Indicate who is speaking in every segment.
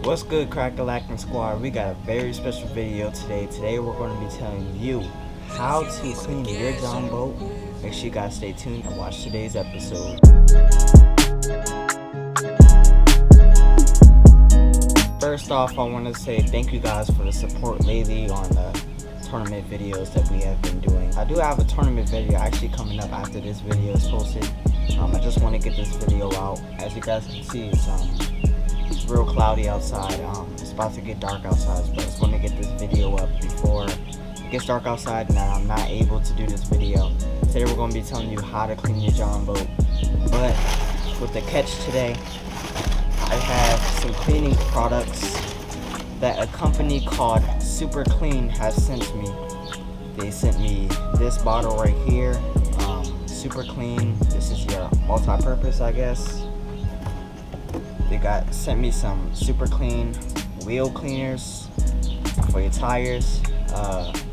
Speaker 1: What's good, Crackalacking Squad? We got a very special video today. Today we're going to be telling you how to clean your Jon Boat. Make sure you guys stay tuned and watch today's episode. First off, I want to say thank you guys for the support lately on the tournament videos that we have been doing. I do have a tournament video actually coming up after this video is posted. I just want to get this video out. As you guys can see, it's real cloudy outside. It's about to get dark outside, but I just want to get this video up before it gets dark outside and I'm not able to do this video. Today we're going to be telling you how to clean your Jon Boat. But with the catch today, I have some cleaning products that a company called Super Clean has sent me. They sent me this bottle right here, Super Clean. This is your multi-purpose, I guess. They sent me some Super Clean wheel cleaners for your tires.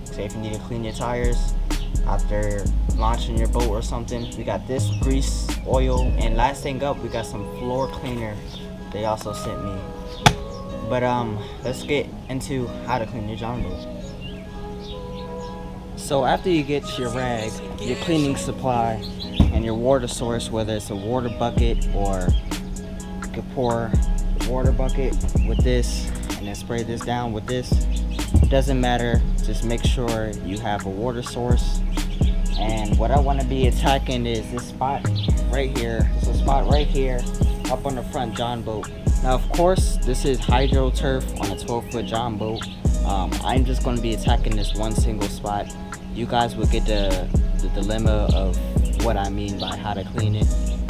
Speaker 1: Say if you need to clean your tires after launching your boat or something. We got this grease oil, and last thing up, we got some floor cleaner they also sent me. But let's get into how to clean your Jon Boat. So after you get your rag, your cleaning supply, and your water source, whether it's a water bucket or you could pour the water bucket with this and then spray this down with this, doesn't matter, just make sure you have a water source. And what I want to be attacking is this spot right here. This is a spot right here up on the front Jon Boat. Now of course this is hydro turf on a 12-foot Jon Boat. I'm just going to be attacking this one single spot. You guys will get the dilemma of what I mean by how to clean it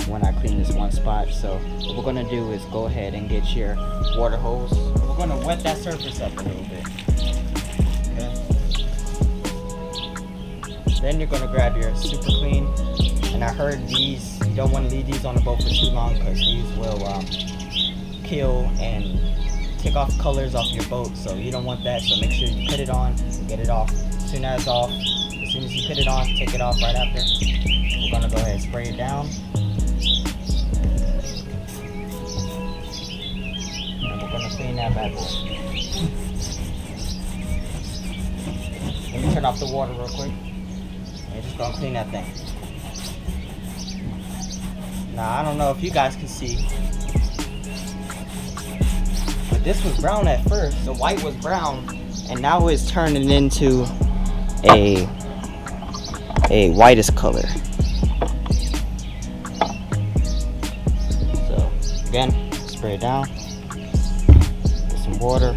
Speaker 1: when I clean this one spot. So what we're going to do is go ahead and get your water hose. We're going to wet that surface up a little bit. Okay. Then you're going to grab your Super Clean. And I heard these, you don't want to leave these on the boat for too long because these will kill and take off colors off your boat, so you don't want that. So make sure you put it on and get it off as soon as you put it on. Take it off right after. We're gonna go ahead and spray it down, and we're gonna clean that bad boy. Let me turn off the water real quick. We're just gonna clean that thing. Now I don't know if you guys can see, this was brown at first. The white was brown, and now it's turning into a whitish color. So again, spray it down. Get some water.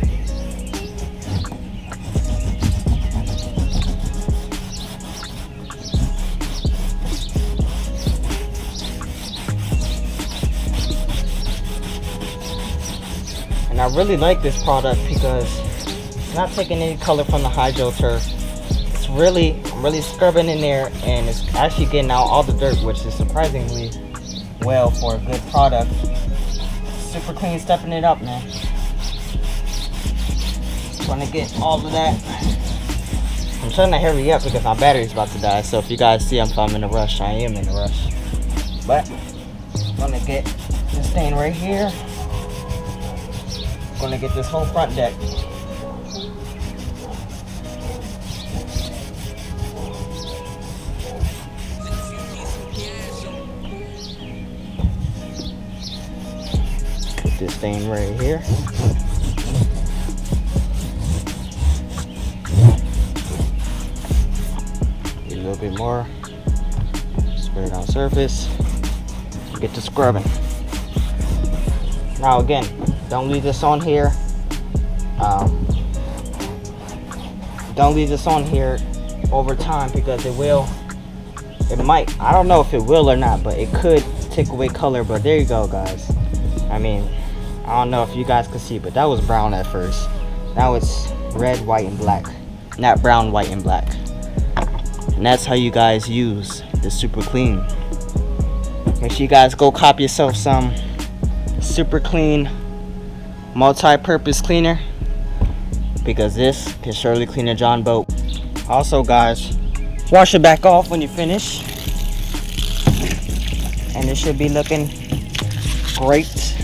Speaker 1: And I really like this product because it's not taking any color from the hydro turf. It's really scrubbing in there, and it's actually getting out all the dirt, which is surprisingly well for a good product. Super Clean stepping it up, man. Trying to get all of that. I'm trying to hurry up because my battery's about to die. So if you guys see if I'm in a rush, I am in a rush. But I'm gonna get this thing right here. Gonna get this whole front deck. Put this thing right here. Get a little bit more. Spray it on surface. Get to scrubbing. Now again, don't leave this on here. Don't leave this on here over time because it might, I don't know if it will or not, but it could take away color. But there you go, guys. I mean, I don't know if you guys can see, but that was brown at first. Now it's red, white, and black. Not brown, white, and black. And that's how you guys use the Super Clean. Make sure you guys go cop yourself some Super Clean multi-purpose cleaner, because this can surely clean a Jon Boat. Also guys, wash it back off when you finish, and it should be looking great.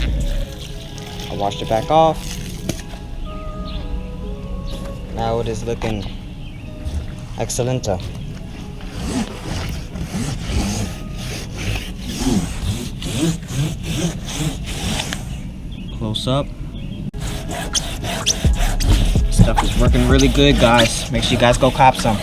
Speaker 1: I washed it back off. Now it is looking excellent. Close up. Stuff is working really good, guys. Make sure you guys go cop some.